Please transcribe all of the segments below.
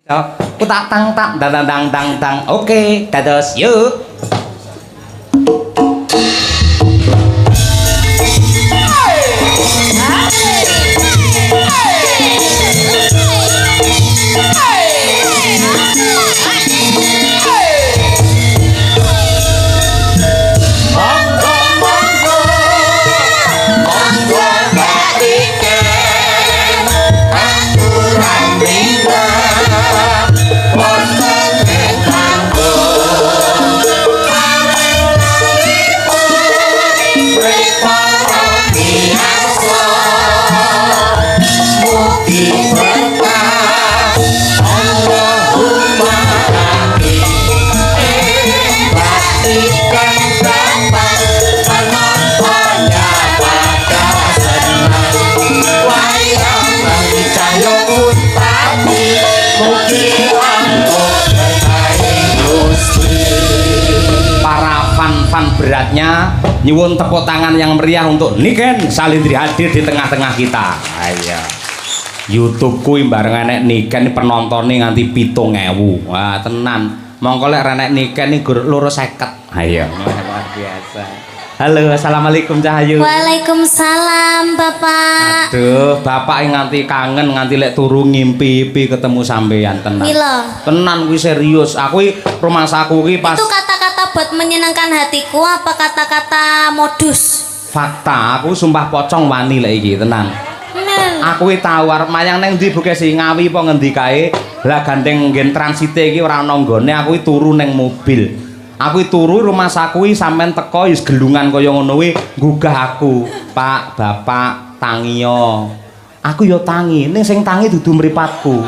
tak tang tak dang dang dang dang. Oke, dados yuk. Beratnya nyuwun tepuk tangan yang meriah untuk Niken Salindri hadir di tengah-tengah kita. Ayo. YouTubeku bareng enek Niken penontonnya nganti 7.000. Wah, tenan. Mongko lek renek Niken iki loro 50. Ayo, luar biasa. Halo, assalamualaikum Cahayu. Waalaikumsalam Bapak. Aduh, Bapak nganti kangen nganti lek turu ngimpi ketemu sampean tenan. Mila. Tenan kuwi serius. Aku rumah saku ki pas itu kata-kata buat menyenangkan hatiku apa kata-kata modus? Fakta, aku sumpah pocong wani lek iki tenan. Aku tawar mayang neng ndi buke si Ngawi apa ngendi kae. Lah gandeng nggen transite iki ora ana nggone, aku turu neng mobil. Aku turu rumah saku sampean teko wis gelungan kaya ngono kuwi nggugah aku. Pak, Bapak, tangiyo. Aku ya tangi, ning sing tangi dudu mripatku.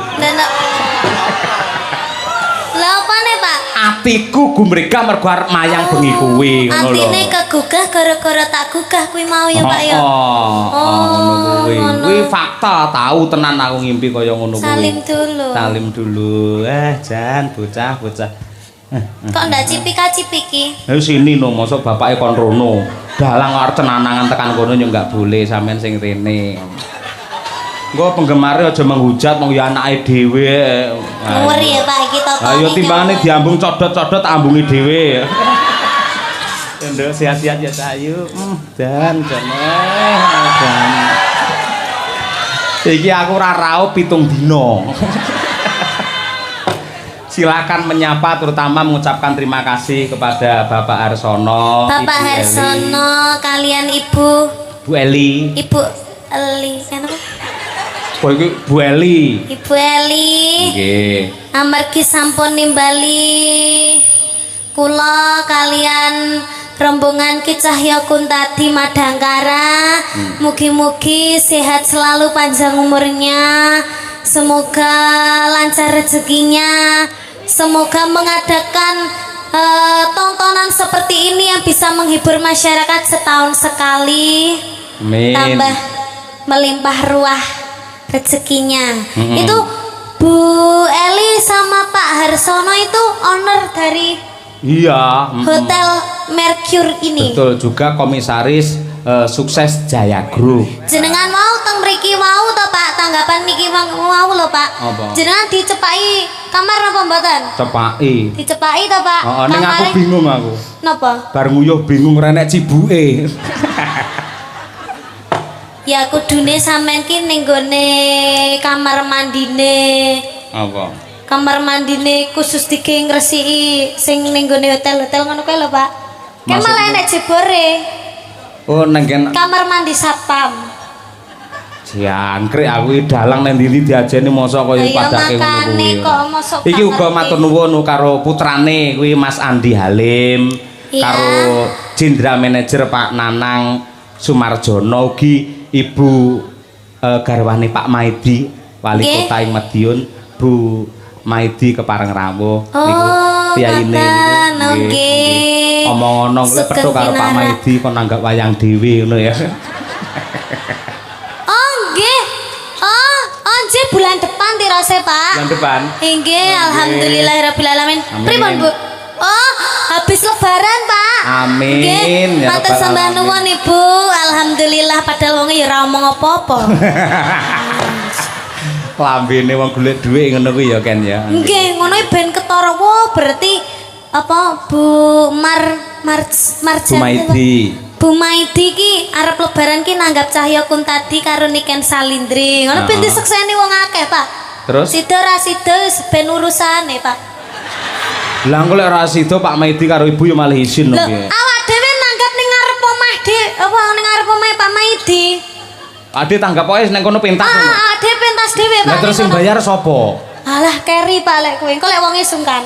Lah opane, Pak? Atiku gumregah mergo arep mayang bengi kuwi ngono lho. Atine kegugah gara-gara tak gugah kuwi mau ya, Pak ya. Ngono kuwi. Kuwi fakta, tahu tenan aku ngimpi kaya ngono kuwi. Salim dulu. Salim dulu. Jan bocah. Kok ndak cipika-cipiki? Sini no, mosok bapake kon rono. Dalang arep cenanangan tekan kono yo enggak boleh sampean sing rene. Engko penggemare aja menghujat wong ya anake dhewe. Ngeri ya Pak iki to. Ayo timbangane diambung codot-codot ambungi dhewe. Nduk sehat-sehat ya Cahayu. Dan. Iki aku ora raup 7 dina. Silakan menyapa terutama mengucapkan terima kasih kepada Bapak Harsono, Bapak Ibu Harsono Eli. kalian Ibu Eli. Ibu Eli kenapa? Bu Eli. Ibu Eli. Nggih. Amargi sampun nimbali kula kalian rombongan Ki Cahya Kuntadi Madangkara. Mugi-mugi sehat selalu panjang umurnya. Semoga lancar rezekinya. Semoga mengadakan tontonan seperti ini yang bisa menghibur masyarakat setahun sekali. Amin. Tambah melimpah ruah rezekinya. Itu Bu Eli sama Pak Harsono itu owner dari Hotel Mercure ini. Betul juga komisaris Sukses Jaya Group. Jenengan mau teng mriki mau to Pak, tanggapan niki mau lho Pak. Apa? Jenengan dicepaki kamar napa mboten? Cepaki. Dicepaki to Pak. Heeh, ning aku bingung aku. Napa? Bar nguyuh bingung renek cibuke. Ya kudune sampean ki ning gone kamar mandine. Apa? Kamar mandine khusus dike ngresiki sing ning gone hotel-hotel ngono kae lho Pak. Kan malah enek jebore. Oh nengken kamar mandi satpam. Jangkrik aku dalang nang ndi diajeni mosok kaya padake ngono kuwi. Kok mosok. Iki uga matur nuwun karo putrane kuwi Mas Andi Halim karo Jenderal Manajer Pak Nanang Sumarjono ugi Ibu garwane Pak Maidi Wali Kota ing Madiun Bu Maidi Kepareng Rawuh niku piyaine nggih. Omong ono kuwi petuk karo Pak Maidi kon nanggap wayang dhewe ngono ya. Bulan depan tirose Pak. Bulan depan. Nggih, alhamdulillahirabbil alamin. Pripun Bu? Oh, habis lebaran Pak. Amin. Nggih, matur sembah nuwun Ibu. Alhamdulillah padahal wong ya ora omong apa-apa. Lambene wong golek dhuwit ngono kuwi ya Ken ya. Nggih, ngono ben ketara. Wo, berarti apa Bu Marjan. Bu Maidi. Bu Maidi ki arep lebaran ki nanggap Cahya Kuntadi karo Niken Salindri. Ngono ben disekseni wong akeh, Pak. Terus? Sida ra sida ben urusane, Pak. Lah engko lek ra sida Pak Maidi karo Ibu ya malah isin lho Loh, piye. awak dhewe nanggap ning ngarep omah apa ning ngarep omahe Pak Maidi. Ade tanggap pokoke ning kono pentas ngono. Ade pentas dhewe, Pak. Lah terus sing bayar sapa? Alah keri Pak lek kowe. Engko lek wonge sungkan.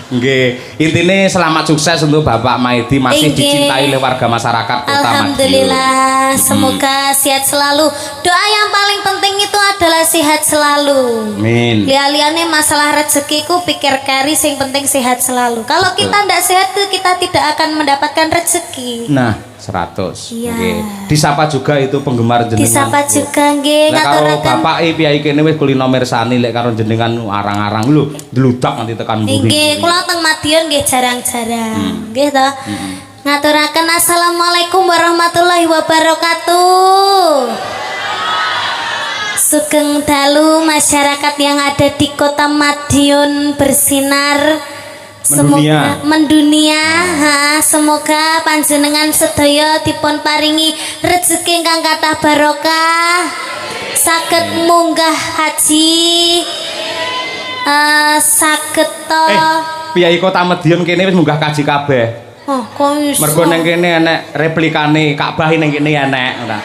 Nggih, intine selamat sukses untuk Bapak Maidi masih dicintai oleh warga masyarakat Kota Madiun. Alhamdulillah, semoga sehat selalu. Doa yang paling penting itu adalah sehat selalu. Amin. Lihat-lihatnya masalah rezekiku pikir kari, sing penting sehat selalu. Kalau kita tidak sehat tuh kita tidak akan mendapatkan rezeki. Nah, 100. Iya. Nggih. Disapa juga itu penggemar jenengan. Disapa juga nggih Lek karo ngaturaken. bapak piyai kene wis kulino mirsani lek karo jenengan arang-arang lho, dludak nanti tekan mburi. Nggih, kula teng Madiun nggih jarang-jarang. Nggih to. Ngaturaken assalamualaikum warahmatullahi wabarakatuh. Sugeng dalu masyarakat yang ada di Kota Madiun bersinar. Semoga mendunia, semoga panjenengan sedaya dipun paringi rezeki ingkang kathah barokah, saged munggah haji, saged to. Piyai Kota Madiun kene wis munggah kaji kabeh. Oh, kok iso? Mergo ning kene enek replikane Ka'bah ning kene enek ora.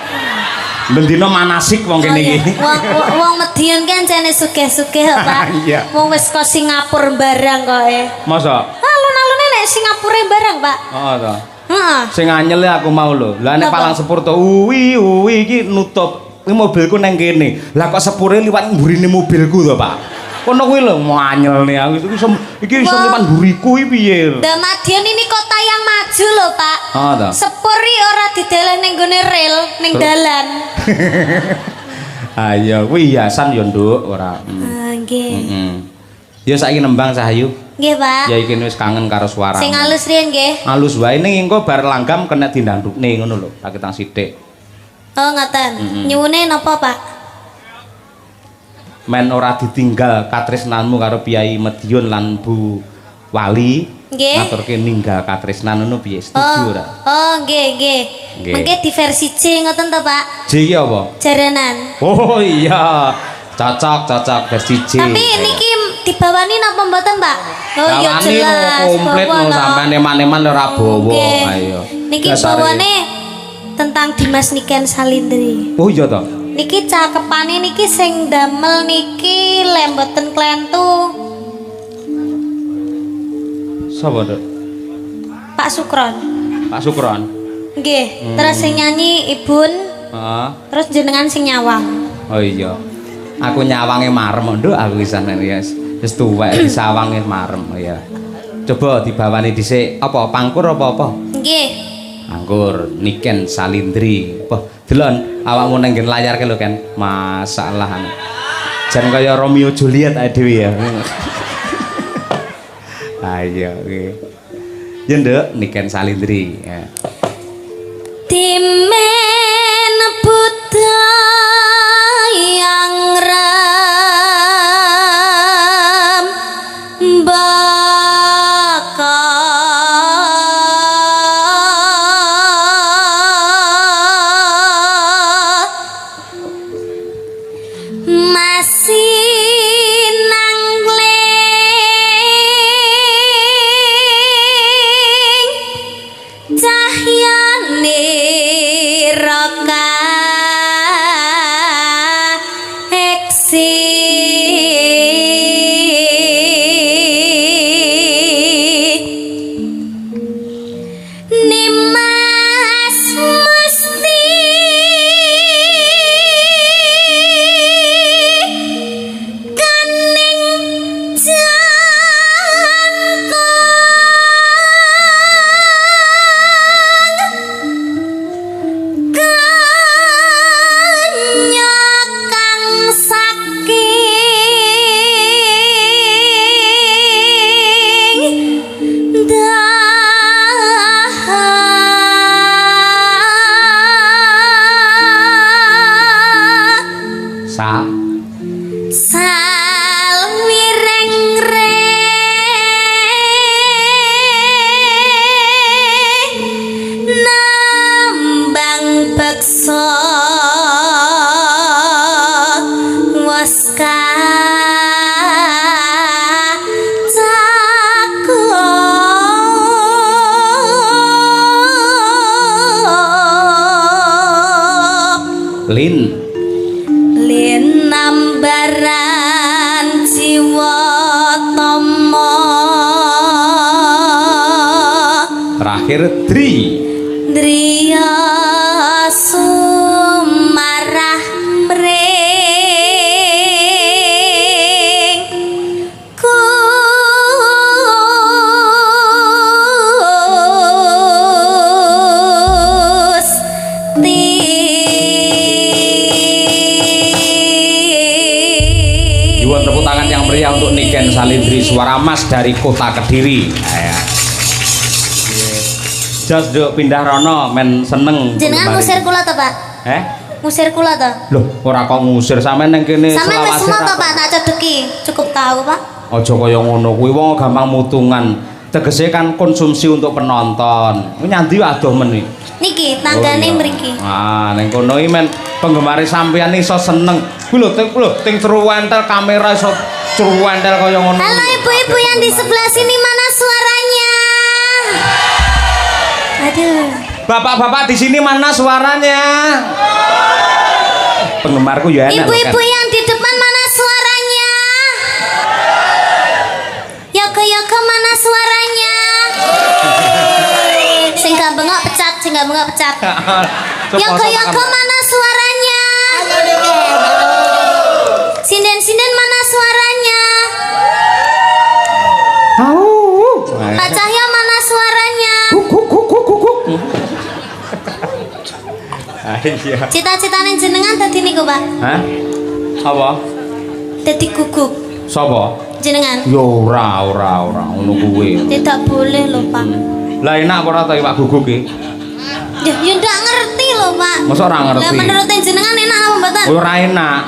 Bendina manasik wong kene iki. Wong Madiun kan jane sugih-sugih kok, Pak. Iya. Wong wis kok Singapura barang kok e. Masa? Alun-alune nek Singapura barang, Pak. Oh to. Heeh. Sing anyel aku mau lho. Lah nek Napa? palang sepur to uwi iki nutup. Iki mobilku nang kene. Lah kok sepure liwat mburine mobilku to, Pak. Kono kuwi lho anyelne aku iki iso liwat mburiku iki piye. Da Madiun ini kota yang maju lho, Pak. Oh to. Sepuri ora dideleh ning gone rel, ning dalan. Ayo kuwi hiasan ya, Nduk, ora. Nggih. Heeh. Ya saiki nembang Cahayu. Nggih, Pak. Ya iki wis kangen karo suara. Sing alus riyen nggih. Halus wae ning engko bar langgam kena dindandukne ngono lho, tak ketang sithik. Oh, ngoten. Nyuwune napa, Pak? Men ora ditinggal katresnanmu karo Piyai Madiun lan Bu Wali. Nggih. Ngaturke ninggal katresnan ngono piye? Setuju ora? Oh, nggih, nggih. Nggih. Mengke di versi J ngoten to, Pak? J iki apa? Jaranan. Oh iya. Cocok versi J. Tapi niki dibawani napa mboten, Pak? Oh iya Bawani jelas. komplit bawa no no. sampean eman-eman ora bawa. Nggih. Ayo. Niki Dasare. bawane tentang Dimas Niken Salindri. Oh iya to. Niki cakepane niki sing damel niki lemboten klentu Sapa, Dok? Pak Sukron. Pak Sukron. Nggih, terus sing nyanyi Ibun, Heeh. terus jenengan sing nyawang. Oh iya. Aku nyawange marem, Nduk, aku isan ya. Wis tuwek disawange marem ya. Coba dibawani dhisik apa pangkur apa-apa? Nggih. Anggur Niken Salindri. Apa delon awakmu nang nggen layar ke lho kan. Masalah. Jan kaya Romeo Juliet ae dhewe ya. Ayo nggih. Ya Nduk, Niken Salindri. Ya. Timen buta yang ram bakal masih nangling cahyane Lin nambaran jiwa tomo terakhir Driya sumarah mring Iwan tepuk tangan yang meriah untuk Niken Salindri suara emas dari kota Kediri. Jos duk pindah rono men seneng. Jenengan ngusir kula to, Pak? Ngusir kula to? Loh, ora kok ngusir sampean ning kene sampean wis semua to, Pak, tak cedeki. Cukup tahu, Pak. Aja kaya ngono kuwi wong gampang mutungan. Tegese kan konsumsi untuk penonton. Kuwi nyandi adoh men iki. Niki tanggane mriki. Ah, ning kono iki men penggemar sampean iso seneng. Kuwi lho ting truwentel kamera iso truwentel kaya ngono. Halo ibu-ibu yang di sebelah sini, mana suaranya? Aduh. Bapak-bapak di sini mana suaranya? Penggemarku ya enak. Ibu-ibu yang di depan mana suaranya? Yoko mana suaranya? Sing gak bengok pecat, sing gak bengok pecat. Yoko mana suaranya? Sinden mana suaranya? Pak Cahyo mana suaranya? Cita-citane jenengan dadi niku, Pak? Hah? Apa? Dadi guguk. Sapa? Jenengan. Yo ora ngono kuwi. Tidak boleh loh, Pak. Lah enak apa ora ta Pak guguk iki? Ya ndak ngerti loh, Pak. Masa ora ngerti? Lah menurut jenengan enak apa mboten? Ora enak.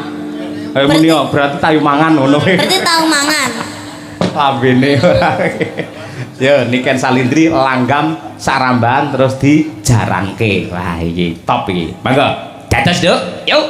Kayak muni berarti tayu mangan ngono kuwi. Berarti tahu mangan. Lambene ora. Ya Niken Salindri langgam sarambahan terus dijarangke. Wah iki top iki. Mangga. Dados, Duk. Yuk.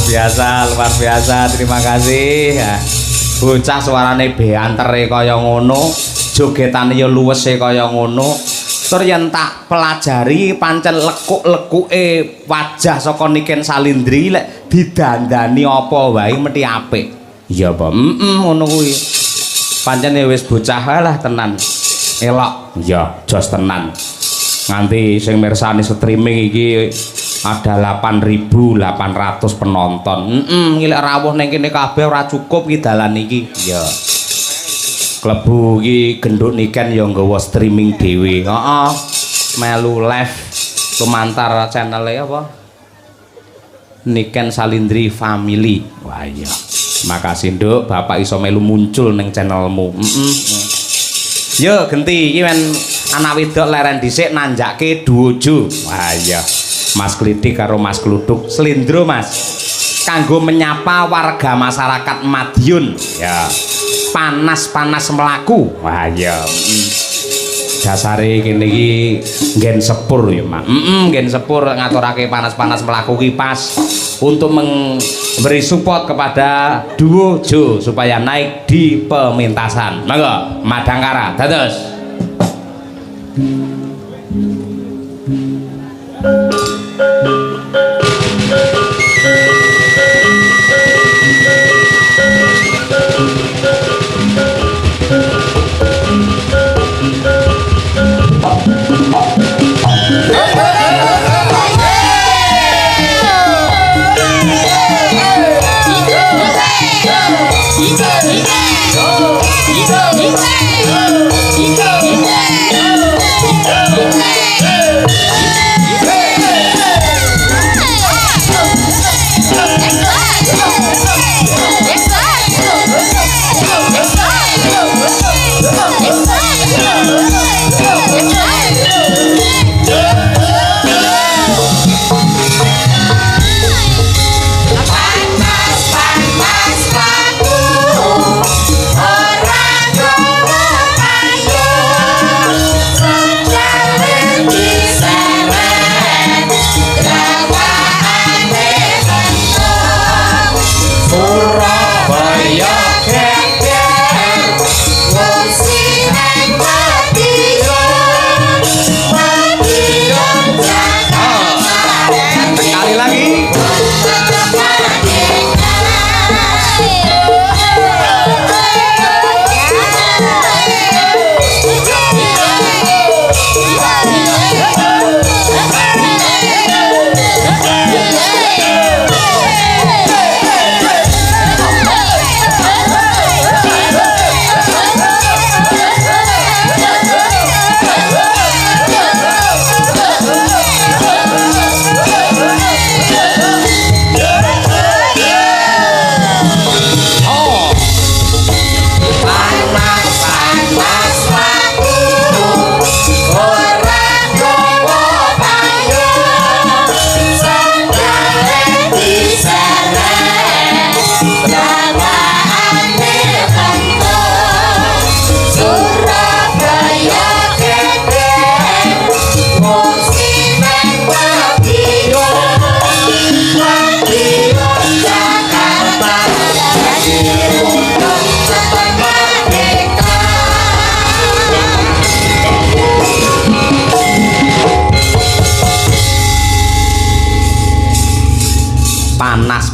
luar biasa. Terima kasih. Ya. Bocah suarane beantere kaya ngono, jogetane ya luwese kaya ngono. Tur yen tak pelajari pancen lekuk-lekuke wajah saka Niken Salindri lek didandani apa wae mesti apik. Iya apa? Ngono kuwi. Pancen wis bocah lah tenan. Elok. Iya, jos tenan. Nganti sing mirsani streaming iki ada 8.800 penonton. Ngilek rawuh ning kene kabeh ora cukup iki dalan iki. Ya. Klebu iki genduk Niken ya nggawa streaming dhewe. Heeh. Melu live lumantar channel apa? Niken Salindri Family. Wah iya. Makasih Nduk, Bapak iso melu muncul ning channelmu. Yo genti iki men anak wedok leren dhisik nanjake duojo. Wah iya. Mas Klitik karo Mas Kluduk Slendro Mas kanggo menyapa warga masyarakat Madiun ya panas-panas melaku wah ya dasare kene iki nggen sepur ya Mak nggen sepur ngaturake panas-panas melaku ki pas untuk memberi support kepada duo Jo supaya naik di pementasan monggo Madangkara dados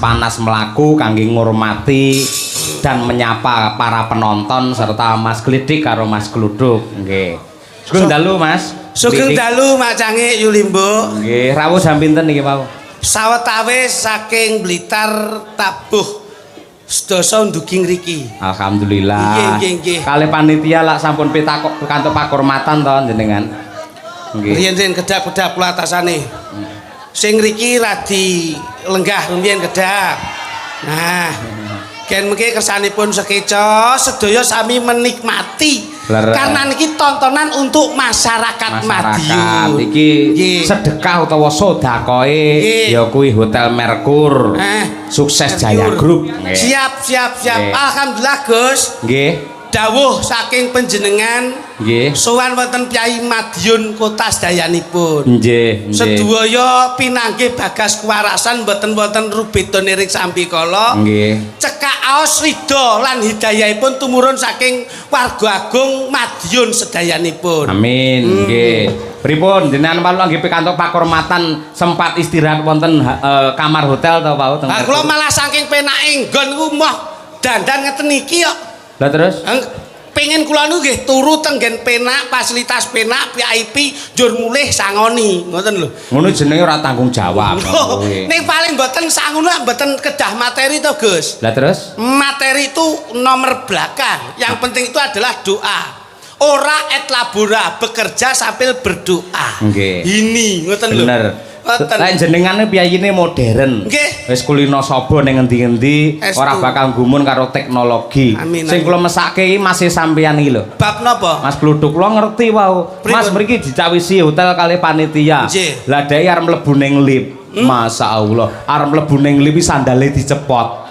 panas melaku kangge ngurmati dan menyapa para penonton serta Mas Klidik karo Mas Kluduk nggih. Sugeng dalu Mas. Sugeng dalu Mak Cangik Yulimbo. Nggih, rawuh jam pinten niki Pak? Sawetawis saking Blitar tabuh sedasa ndugi ngriki. Alhamdulillah. Nggih. Kalih panitia lak sampun pitakok kantuk pakurmatan to jenengan. Nggih. Riyen-riyen kedap-kedap kula atasane. Sing ngriki radi lenggah rumiyin kedap. Nah, ken mengke kersanipun sekeca sedaya sami menikmati. Karena niki tontonan untuk masyarakat Madiun. Iki sedekah utawa sedakoe ya kuwi Hotel Merkur. Sukses Jaya Group. Siap. Alhamdulillah Gus. Nggih. dawuh saking panjenengan Nggih. sowan wonten Kyai Madiun Kota Sedayanipun. Nggih, nggih. Sedaya pinanggih bagas kuwarasan mboten-wonten rubeda niring sampikala. Nggih. Cekak aos ridho lan hidayahipun tumurun saking warga agung Madiun Sedayanipun. Amin. Nggih. Pripun jenengan palu nggih pikantuk pakurmatan sempat istirahat wonten kamar hotel to Pak? Lah kula malah saking penake nggon niku moh dandan ngeten iki kok. Lah terus? Pengen kula niku nggih turu tenggen penak, fasilitas penak VIP njur mulih sangoni, ngoten lho. Ngono jenenge ora tanggung jawab. Ning paling mboten sangono mboten kedah materi to, Gus. Lah terus? Materi itu nomor belakang. Yang penting itu adalah doa. Ora et labora, bekerja sambil berdoa. Nggih. Ini ngoten lho. Bener. Ngoten. Lah jenengane piyayine modern. Nggih. Wis kulino saba ning endi-endi Estu. ora bakal gumun karo teknologi. Amin, Sing amin. kula mesake iki masih sampeyan iki lho. Bab napa? Mas Gluduk kula ngerti wau. Mas Pripun? mriki dicawisi hotel kali panitia. Nggih. Lah dhek arep mlebu ning lift. Masyaallah, arep mlebu ning lift sandale dicepot.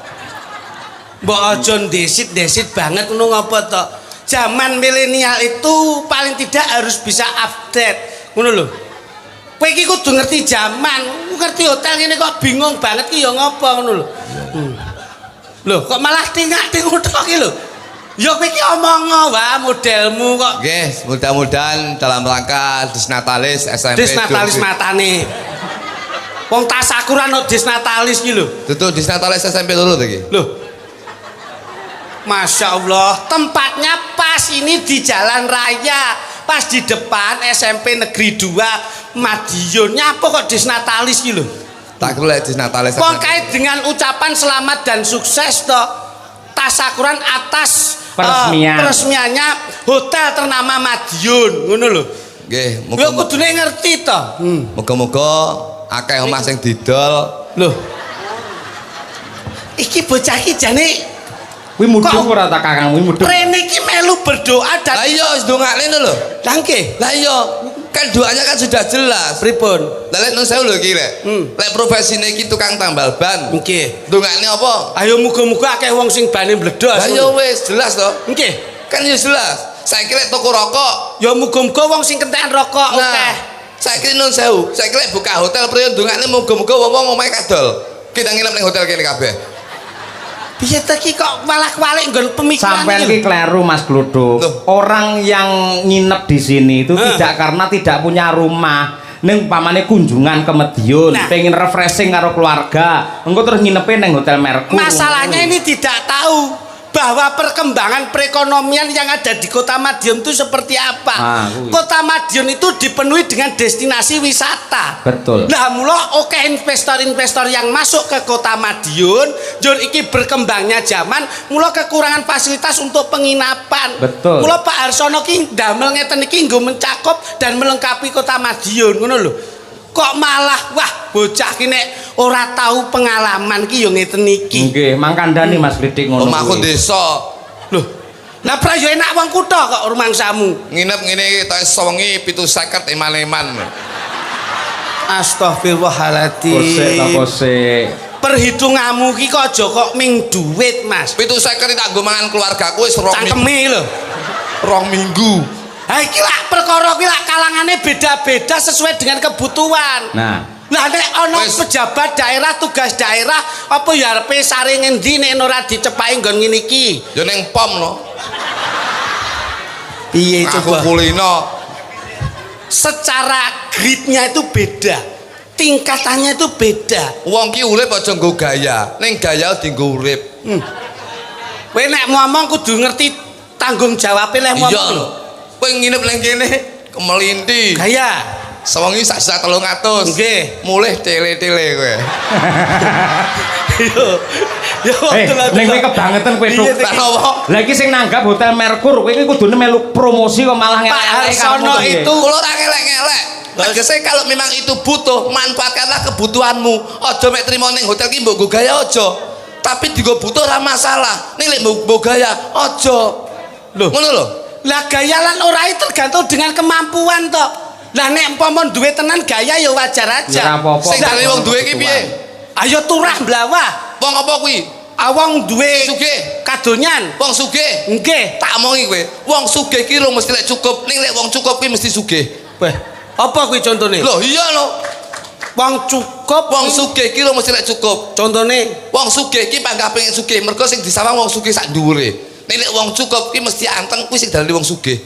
Mbok aja ndesit-ndesit banget ngono ngapa to? Zaman milenial itu paling tidak harus bisa update. Ngono lho. Kowe iki kudu ngerti zaman, ngerti hotel ngene kok bingung banget ki ya ngapa ngono lho. Lho, kok malah tingak-tinguk tok iki lho. Ya kowe iki omong wae modelmu kok. Nggih, mudah-mudahan dalam rangka Disnatalis SMP. Disnatalis matane. Wong tasakuran kok disnatalis iki lho. Tutu Disnatalis SMP dulu iki. Loh. Masya Allah, tempatnya pas ini di jalan raya, pas di depan SMP Negeri 2 Madiun. Nyapa kok disnatalis gitu? Tak kira Disnatalis. Terkait dengan ucapan selamat dan sukses toh tasakuran atas peresmiannya hotel ternama Madiun, ngono lho. Nggih, Ya kudune ngerti toh. muga-muga akeh omah sing didol. Loh. Iki bocah iki jane Kuwi mudhun ora ta Kakang, kuwi mudhun. rene iki melu berdoa dan Lah iya wis ndongakne lho. Lah nggih. Lah iya, kan doanya kan sudah jelas. Pripun? Lah lek nun sewu lho iki lek. Lek profesine iki tukang tambal ban. Nggih. Ndongakne apa? Ayo muga-muga akeh wong sing bane mbledos. Lah iya wis jelas to. Nggih. Kan ya jelas. Saiki lek toko rokok. Ya muga-muga wong sing kentekan rokok akeh. Nah, saiki nun sewu. Saiki lek buka hotel priyo ndongakne muga-muga wong-wong omahe kadol. Kita nginep ning hotel kene kabeh. Piye ta iki kok malah kwalik nggon pemikiran Sampai iki? iki kleru Mas Gluduk. Loh. Orang yang nginep di sini itu tidak karena tidak punya rumah. Ning umpamane kunjungan ke Madiun, Nah. pengen refreshing karo keluarga, engko terus nginepe ning Hotel Merkur. Masalahnya ini tidak tahu bahwa perkembangan perekonomian yang ada di Kota Madiun itu seperti apa. kuwi. Kota Madiun itu dipenuhi dengan destinasi wisata. Betul. Nah, mula oke investor-investor yang masuk ke Kota Madiun, jur iki berkembangnya zaman, mula kekurangan fasilitas untuk penginapan. Betul. Mula Pak Harsono ki ndamel ngeten iki nggo mencakup dan melengkapi Kota Madiun, ngono lho. Kok malah wah bocah ki nek ora tahu pengalaman ki yo ngeten iki. Nggih, mangkandani Mas Lidik ngono. Omahku kuwi. desa. Loh. Lah pra yo enak wong kutha kok rumangsamu. Nginep ngene tok sewengi 750 eman-eman. Astagfirullahaladzim. Kose. Perhitunganmu ki kok aja kok ming duit, Mas. 750 tak nggo mangan keluargaku wis 2 minggu. Cangkeme lho. 2 minggu. Ha iki lak perkara ki lak kalangane beda-beda sesuai dengan kebutuhan. Nah, Lah nek ana Wis. pejabat daerah, tugas daerah, apa ya arepe sare ngendi nek ora dicepai nggon ngene iki? Ya ning pom no. Piye Aku kulino. Secara gridnya itu beda. Tingkatannya itu beda. Wong ki urip aja nggo gaya. Ning gaya dienggo urip. Kowe nek ngomong kudu ngerti tanggung jawab leh Iya ngomong. lho. Kowe nginep ning kene kemelinti. Gaya. Sewengi sak juta 300. Nggih. Mulih tele-tele kowe. Yo. ning kowe kebangetan kowe Duk. Lah napa? Lah iki sing nanggap Hotel Merkur, kowe iki kudune melu promosi kok malah Pak Harsono itu Kulo ora ngelek-ngelek. Tegese kalau memang itu butuh, manfaatkanlah kebutuhanmu. Aja mek trimo ning hotel ki mbok nggo gaya aja. Tapi dienggo butuh ora masalah. Ning lek mbok gaya aja. Loh. Ngono lho. Lah gaya lan ora tergantung dengan kemampuan toh. Lah nek umpama duwe tenan gaya ya wajar aja. Ya apa-apa. Sing dari wong duwe ki piye? Ayo turah blawah. Wong apa kuwi? Awang duwe Sugih. kadonyan. Wong sugih. Nggih. Tak omongi kowe. Wong sugih ki lho mesti lek cukup. Ning lek wong cukup ki mesti sugih. Weh, apa kuwi contone? Loh iya lho. Wong cukup, Wong sugih ki lho mesti lek cukup. contone Wong sugih ki panggah pengen sugih. Mergo sing disawang wong sugih sak dhuwure. Ning lek wong cukup ki mesti anteng kuwi sing dalane wong sugih.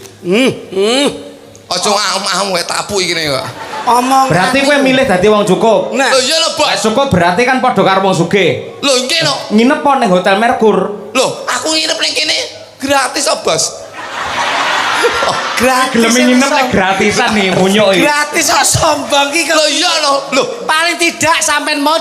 Aja am-am wae tapu iki kene kok. Omong. Berarti kowe milih dadi wong cukup. Nah, Loh iya lho, Bos. Lek cukup berarti kan padha karo wong sugih. Loh nggih lho. Nginep po ning Hotel Merkur. Loh, aku nginep ning kene gratis kok, Bos. gratis. Gelem nginep nek gratisan nih munyuk iki. Gratis kok sombong iki. Loh iya lho. Loh, Paling tidak sampean mau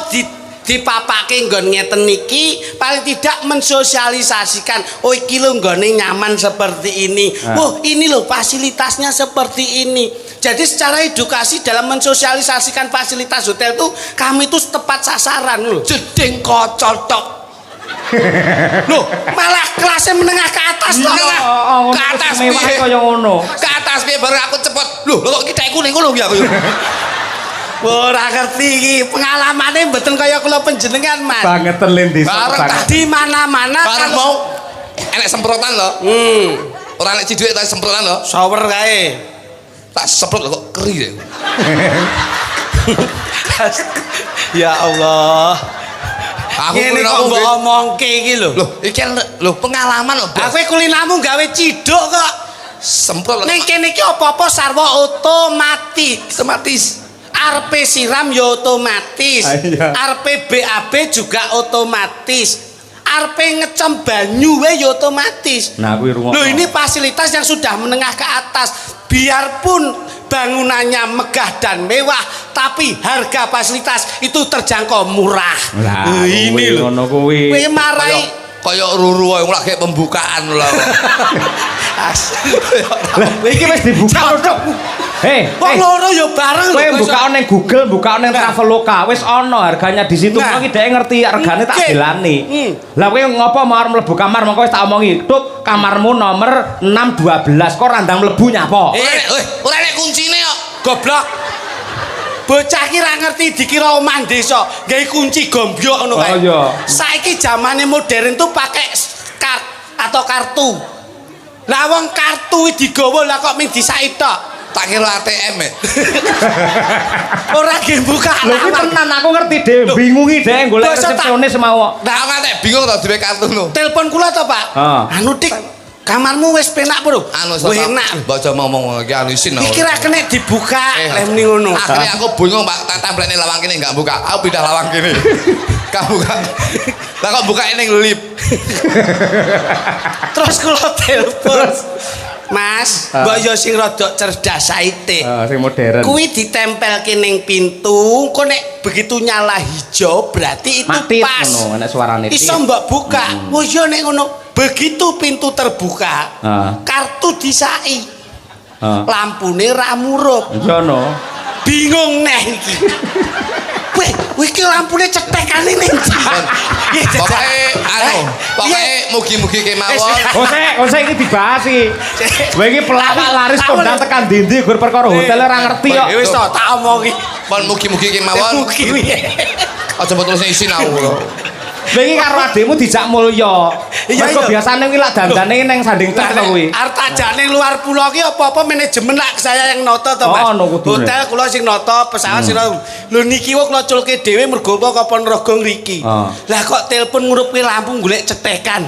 dipapake nggon ngeten niki, paling tidak mensosialisasikan oh iki lho nggone nyaman seperti ini. Wah, ini loh fasilitasnya seperti ini. Jadi secara edukasi dalam mensosialisasikan fasilitas hotel tuh kami itu tepat sasaran loh. jeding kocol tok. Loh, malah kelasnya menengah ke atas toh. Ke atas mewah piye? kaya ngono. Ke atas piye baru aku cepet. Loh, kok kita kuning ngono ya aku. Ora ngerti iki, pengalamane mboten kaya kula panjenengan, Mas. Banget terlin desa. Bareng banget. Di mana-mana Bareng kalau mau enek semprotan lho. Ora enek ciduke tak semprotan lho. shower kae. Tak semprot lho kok keri ya. Ya Allah. Aku Ngene kulinamu kok mbok nggih. omongke iki lho. Loh, iki lho pengalaman lho, Bos. Aku kulinamu gawe ciduk kok. Semprot lho. Ning kene iki apa-apa sarwa otomatis. Otomatis. Arepe siram ya otomatis. Iya. Arepe BAB juga otomatis. Arepe ngecem banyu wae ya otomatis. Nah, kuwi rungokno. Loh, ini fasilitas yang sudah menengah ke atas. Biarpun bangunannya megah dan mewah, tapi harga fasilitas itu terjangkau murah. Lah, ini loh. ngono kuwi. Kowe marai Kaya ruru wae lagi pembukaan lho. Lah, iki wis dibuka lho. Wong loro ya bareng Kowe lho. buka ning Google, buka ning Traveloka, wis ana harganya di situ. Nah. Kowe dhek ngerti regane tak Oke. delani. Lah kowe ngopo mau arep mlebu kamar mongko wis tak omongi. Tuk, kamarmu nomor 612. Kok randang mlebu nyapa? Ora enek kuncine kok. Goblok. Bocah ki ra ngerti dikira omah desa, gawe kunci gombyok ngono kae. Oh, iya. Saiki zamane modern tuh pakai kart atau kartu. Lah wong kartu digawa lah kok ming disait tok. Tak kira ATM ya. Ora ge buka. Lho kuwi tenan aku ngerti dhewe, bingungi dhek golek Basa tak- resepsionis mau. Nah, aku ngantek bingung to duwe kartu lho. Telepon kula to, Pak. Anu Dik, kamarmu wis penak bro. Anu Wis enak. baca ngomong iki anu isin. Iki ra kena dibuka lem ning ngono. Akhirnya aku bingung Pak, tak templekne lawang kene enggak buka. Aku pindah lawang kene. Kamu buka. Lah kok buka ning lip. Terus kula telepon. Mas, mbok yo sing rada cerdas saite. Sing modern. Kuwi ditempelke ning pintu, kok nek begitu nyala hijau berarti itu Mati pas. ngono, enek suarane. Iso mbok buka. Oh iya nek ngono. Begitu pintu terbuka, kartu disai. Lampune ra murup. Iya no. Bingung neh iki. Wih, iki lampune cetekane ning ndi? Pokoke mugi-mugi kemawon. Ose iki dibahas iki. Kowe iki pelawak laris kondang tekan ndi-ndi gur perkara hotel ora ngerti kok. Wis to tak omongi. Pon mugi-mugi kemawon. Mugi. Aja betul sing isin aku lho. Kowe iki karo adekmu dijak mulya. Iya, Mergo iya. biasane kuwi lak dandane ning sanding tes to kuwi. Arep tajane luar pulau ki apa-apa manajemen lak saya yang noto to, Mas. Oh, ono kudune. Hotel kula sing noto, pesawat sing noto. Lho niki wae kula culke dhewe mergo kok kapan rogo ngriki. Lah kok telepon ngurupi lampu golek cetekan.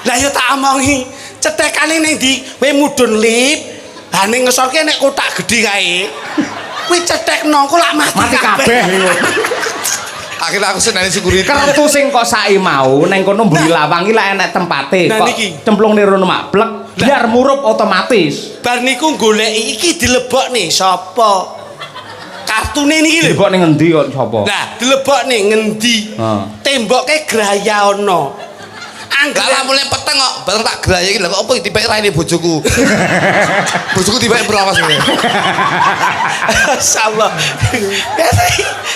Lah yo tak omongi, cetekane ning ndi? Kowe mudhun lip. Lah ning ngesorke nek kotak gedhe kae. Kuwi cetekno kok lak Mati kabeh iku. Akhirnya aku seneni security. Kertu sing kok saiki mau ning kono mburi lawang iki lak enek tempate Nah, kok niki. cemplung niru mak blek biar murup otomatis. Bar niku goleki iki dilebokne sapa? Kartune niki lho. Dilebok ning endi kok sapa? Nah, dilebokne ngendi? Temboke graya ana. Lah lampune petok tengok bareng tak grayekin lho kok opo dibek raine bojoku. Bojoku dibek berapa sih? Insyaallah.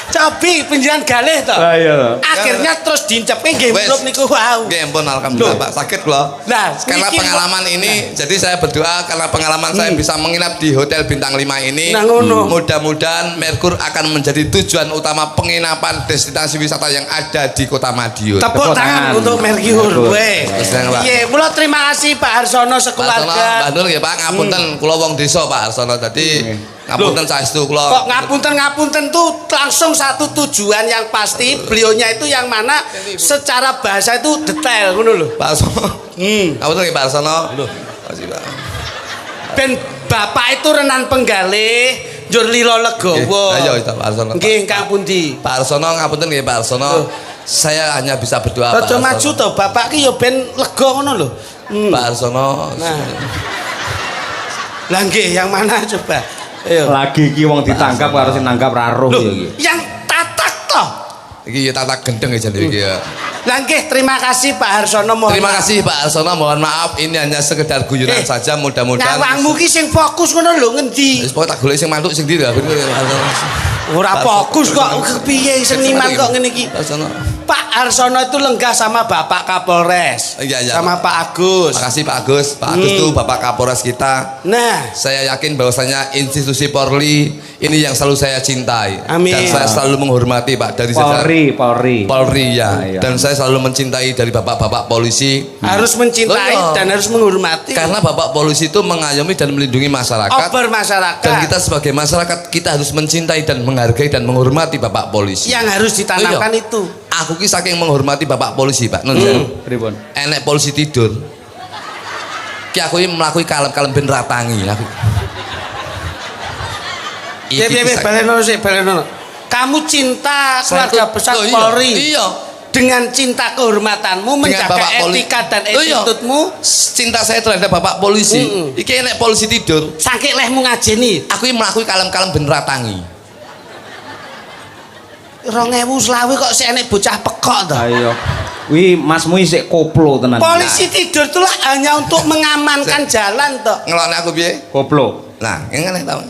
Cobi penjiran galih to. Lah iya. Akhirnya terus dincepke nggih Wes. mrup niku wau. Nggih ampun alhamdulillah Pak sakit kula. Nah, Karena niki- pengalaman ini jadi saya berdoa karena pengalaman saya bisa menginap di hotel bintang 5 ini. Nah, ngono. Mudah-mudahan Merkur akan menjadi tujuan utama penginapan destinasi wisata yang ada di Kota Madiun. Tepuk Tepuk tangan tangan. untuk Merkur. Weh. Terus yang, Pak. Iya, mula terima kasih Pak Harsono Pak Arsono, sekeluarga. Bandung ya Pak, ngapunten kula wong desa Pak Arsono tadi ngapunten saestu Kok kula. ngapunten tuh langsung satu tujuan yang pasti. Beliaunya itu yang mana secara bahasa itu detail ngono lho. Pak Arsono. Ngapunten nggih Pak Arsono. Makasih Pak. Ben bapak itu renan penggalih njur lila legawa. Ayo Pak Arsono. Nggih, Kang pundi? Pak Arsono ngapunten nggih Pak Arsono. Saya hanya bisa berdoa Pak Aja maju Arsono. to, bapak ki ya ben lega ngono lho. Pak Arsono. Nah. Lah nggih, yang mana coba? Ayo. Lagi iki wong ditangkap karo sing nanggap ra roh Loh, ya iki. yang tatak toh. Iki ya tata gendeng ya jadi iki ya. Lah nggih, terima kasih Pak Harsono. Mohon Terima maaf. kasih Pak Arsono, mohon maaf ini hanya sekedar guyonan saja mudah-mudahan. Nyawangmu ki sing fokus ngono lho ngendi? Wis pokoke tak golek sing mantuk sing ndi lho. Ora Pak fokus kok Arsono. kepiye seniman kok ngene iki. Pak Arsono. Pak Arsono itu lenggah sama Bapak Kapolres. Iya, iya, Sama Pak Agus. Makasih Pak Agus. Pak Agus tuh Bapak Kapolres kita. Nah, Saya yakin bahwasanya institusi Polri ini yang selalu saya cintai. Amin. Dan saya selalu menghormati Pak dari jajaran Polri. Polri ya. Ah, iya. Dan saya selalu mencintai dari bapak-bapak polisi. harus mencintai Loh, dan harus menghormati. Karena bapak polisi itu mengayomi dan melindungi masyarakat. Oper masyarakat Dan kita sebagai masyarakat kita harus mencintai dan menghargai dan menghormati bapak polisi. yang harus ditanamkan Iya. itu. Aku ki saking menghormati bapak polisi Pak. Non Pripun? enek polisi tidur. Ki aku ini melakukan kalem-kalem ben ratangi aku. Ya, Iki ya, sak- balenono sih, balenono. Kamu cinta keluarga Saya- besar Loh, iya, Polri. Iya. Dengan cinta kehormatanmu, Dengan menjaga bapak polisi. etika dan Loh, iya. attitude-mu, Cinta saya terhadap bapak polisi. Iki enek polisi tidur. saking lehmu ngajeni. Aku ini melakukan kalem-kalem ben ratangi. 2020 kok si enek bocah pekok toh. Ayo. Wi masmu isik koplo tenan. Polisi tidur itu lah hanya untuk mengamankan jalan toh. Ngelone aku piye? Koplo. Nah, ngene ta.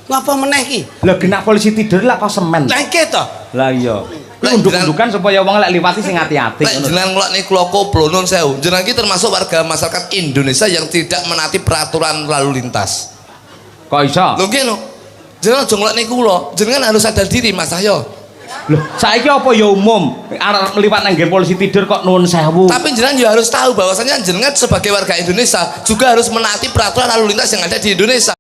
Ngapa meneh ki? Lah genak polisi tidur lah kok semen. Lah iki toh. Lah iya. Lah, Unduk-undukan supaya wong lek liwati sing ati-ati Lek ngono. jenengan ngelokne kula koplo nun sewu. Jenengan iki termasuk warga masyarakat Indonesia yang tidak menaati peraturan lalu lintas. Kok iso? Lho nggih lho. Jenengan aja ngelokne kula. Jenengan harus sadar diri Mas Cahyo. Loh, saiki apa ya umum arep liwat nang nggen polisi tidur kok nuwun sewu. Tapi jenengan juga harus tahu bahwasanya jenengan sebagai warga Indonesia juga harus menaati peraturan lalu lintas yang ada di Indonesia.